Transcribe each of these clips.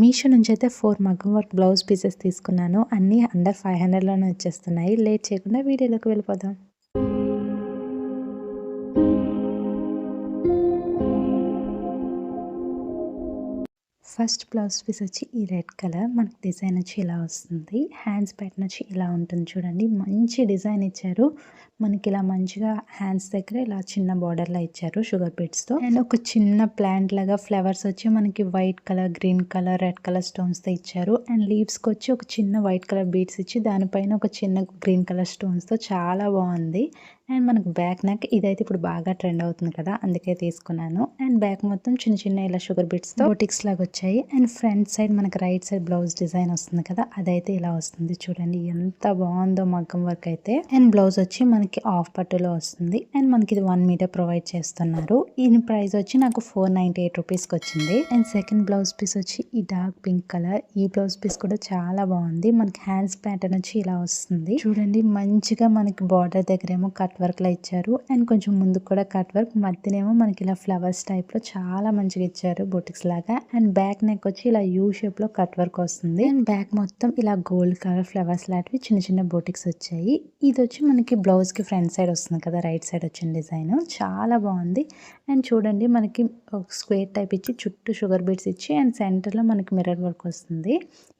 మీషో నుంచి అయితే 4 మగ్గం వర్క్ బ్లౌజ్ పీసెస్ తీసుకున్నాను. అన్నీ అండర్ 500లోనే వచ్చేస్తున్నాయి. లేట్ చేయకుండా వీడియోలోకి వెళ్ళిపోదాం. ఫస్ట్ బ్లౌజ్ పీస్ వచ్చి ఈ రెడ్ కలర్. మనకి డిజైన్ వచ్చి ఇలా వస్తుంది. హ్యాండ్స్ ప్యాటర్న్ వచ్చి ఇలా ఉంటుంది చూడండి. మంచి డిజైన్ ఇచ్చారు. మనకి ఇలా మంచిగా హ్యాండ్స్ దగ్గర ఇలా చిన్న బార్డర్లా ఇచ్చారు షుగర్ బీడ్స్తో. అండ్ ఒక చిన్న ప్లాంట్ లాగా ఫ్లవర్స్ వచ్చి మనకి white colour, green colour, red colour స్టోన్స్తో ఇచ్చారు. అండ్ లీవ్స్కి వచ్చి ఒక చిన్న వైట్ కలర్ బీడ్స్ ఇచ్చి దానిపైన ఒక చిన్న గ్రీన్ కలర్ స్టోన్స్తో చాలా బాగుంది. అండ్ మనకు బ్యాక్ నెక్ ఇదైతే ఇప్పుడు బాగా ట్రెండ్ అవుతుంది కదా, అందుకే తీసుకున్నాను. అండ్ బ్యాక్ మొత్తం చిన్న చిన్న ఇలా షుగర్ బీడ్స్తో బోటిక్స్ లాగా వచ్చాయి. అండ్ ఫ్రంట్ సైడ్ మనకి రైట్ సైడ్ బ్లౌజ్ డిజైన్ వస్తుంది కదా, అదైతే ఇలా వస్తుంది చూడండి. ఎంత బాగుందో మగ్గం వర్క్ అయితే. అండ్ బ్లౌజ్ వచ్చి మనకి ఆఫ్ పట్టులో వస్తుంది. అండ్ మనకి ఇది 1 మీటర్ ప్రొవైడ్ చేస్తున్నారు. ఈ ప్రైస్ వచ్చి నాకు 498 రూపీస్కి వచ్చింది. అండ్ సెకండ్ బ్లౌజ్ పీస్ వచ్చి ఈ డార్క్ పింక్ కలర్. ఈ బ్లౌజ్ పీస్ కూడా చాలా బాగుంది. మనకి హ్యాండ్స్ ప్యాటర్న్ వచ్చి ఇలా వస్తుంది చూడండి. మంచిగా మనకి బార్డర్ దగ్గర ఏమో కట్ వర్క్ లా ఇచ్చారు. అండ్ కొంచెం ముందు కూడా కట్ వర్క్, మధ్యనేమో మనకి ఇలా ఫ్లవర్స్ టైప్ లో చాలా మంచిగా ఇచ్చారు బొటిక్స్ లాగా. అండ్ బ్యాక్ నెక్ వచ్చి ఇలా యూ షేప్ లో కట్ వర్క్ వస్తుంది. అండ్ బ్యాక్ మొత్తం ఇలా గోల్డ్ కలర్ ఫ్లవర్స్ లాంటివి చిన్న చిన్న బొటిక్స్ వచ్చాయి. ఇది వచ్చి మనకి బ్లౌజ్ కి ఫ్రంట్ సైడ్ వస్తుంది కదా, రైట్ సైడ్ వచ్చిన డిజైన్ చాలా బాగుంది. అండ్ చూడండి మనకి ఒక స్క్వేర్ టైప్ ఇచ్చి చుట్టూ షుగర్ బీడ్స్ ఇచ్చి అండ్ సెంటర్ లో మనకి మిర్రర్ వర్క్ వస్తుంది.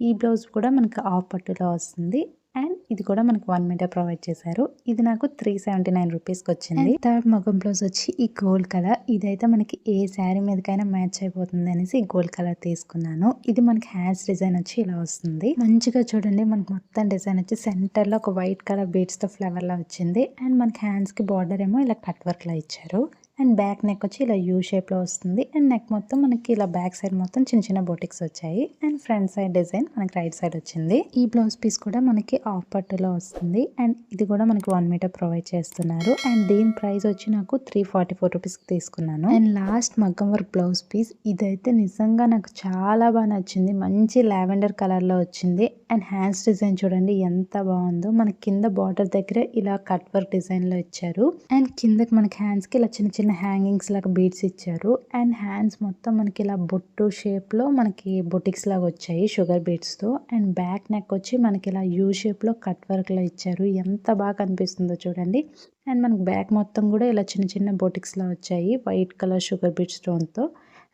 ఈ బ్లౌజ్ కూడా మనకి ఆఫ్ పట్టులో వస్తుంది. అండ్ ఇది కూడా మనకి 1 మీటర్ ప్రొవైడ్ చేశారు. ఇది నాకు 379 రూపీస్కి వచ్చింది. థర్డ్ మగ్గం బ్లౌజ్ వచ్చి ఈ గోల్డ్ కలర్. ఇదైతే మనకి ఏ శారీ మీదకైనా మ్యాచ్ అయిపోతుంది అనేసి ఈ గోల్డ్ కలర్ తీసుకున్నాను. ఇది మనకి హ్యాండ్స్ డిజైన్ వచ్చి ఇలా వస్తుంది. మంచిగా చూడండి, మనకి మొత్తం డిజైన్ వచ్చి సెంటర్ లో ఒక వైట్ కలర్ బీడ్స్ తో ఫ్లవర్ లా వచ్చింది. అండ్ మనకి హ్యాండ్స్ కి బార్డర్ ఏమో ఇలా కట్ వర్క్ లా ఇచ్చారు. అండ్ బ్యాక్ నెక్ వచ్చి ఇలా యూ షేప్ లో వస్తుంది. అండ్ నెక్ మొత్తం మనకి ఇలా బ్యాక్ సైడ్ మొత్తం చిన్న చిన్న బొటిక్స్ వచ్చాయి. అండ్ ఫ్రంట్ సైడ్ డిజైన్ మనకి రైట్ సైడ్ వచ్చింది. ఈ బ్లౌజ్ పీస్ కూడా మనకి ఆఫ్ పట్టులో వస్తుంది. అండ్ ఇది కూడా మనకి 1 మీటర్ ప్రొవైడ్ చేస్తున్నారు. అండ్ దీని ప్రైస్ వచ్చి నాకు 344 రూపీస్ కి తీసుకున్నాను. అండ్ లాస్ట్ మగ్గం వర్క్ బ్లౌజ్ పీస్. ఇదైతే నిజంగా నాకు చాలా బాగా నచ్చింది. మంచి లావెండర్ కలర్ లో వచ్చింది. అండ్ హ్యాండ్స్ డిజైన్ చూడండి ఎంత బాగుందో. మనకి కింద బార్డర్ దగ్గర ఇలా కట్ వర్క్ డిజైన్ లో ఇచ్చారు. అండ్ కిందకి మనకి హ్యాండ్స్ కి ఇలా చిన్న చిన్న హ్యాంగింగ్స్ లాగా బీడ్స్ ఇచ్చారు. అండ్ హ్యాండ్స్ మొత్తం మనకి ఇలా బొట్టు షేప్ లో మనకి బొటిక్స్ లాగా వచ్చాయి షుగర్ బీడ్స్ తో. అండ్ బ్యాక్ నెక్ వచ్చి మనకి ఇలా యూ షేప్ లో కట్ వర్క్ లో ఇచ్చారు. ఎంత బాగా కనిపిస్తుందో చూడండి. అండ్ మనకి బ్యాక్ మొత్తం కూడా ఇలా చిన్న చిన్న బొటిక్స్ లా వచ్చాయి white colour sugar bead stone తో.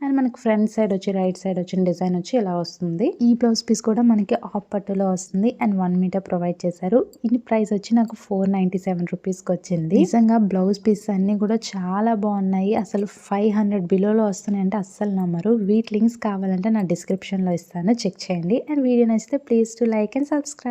అండ్ మనకి ఫ్రంట్ సైడ్ వచ్చి రైట్ సైడ్ వచ్చిన డిజైన్ వచ్చి ఇలా వస్తుంది. ఈ బ్లౌజ్ పీస్ కూడా మనకి ఆఫ్ పట్టులో వస్తుంది. అండ్ 1 మీటర్ ప్రొవైడ్ చేశారు. ఇది ప్రైస్ వచ్చి నాకు 497 రూపీస్కి వచ్చింది. నిజంగా బ్లౌజ్ పీస్ అన్ని కూడా చాలా బాగున్నాయి. అసలు 500 బిలోలో వస్తున్నాయి అంటే అస్సలు నమ్మరు. వీటి లింక్స్ కావాలంటే నా డిస్క్రిప్షన్ లో ఇస్తాను, చెక్ చేయండి. అండ్ వీడియో నచ్చితే please to like and subscribe.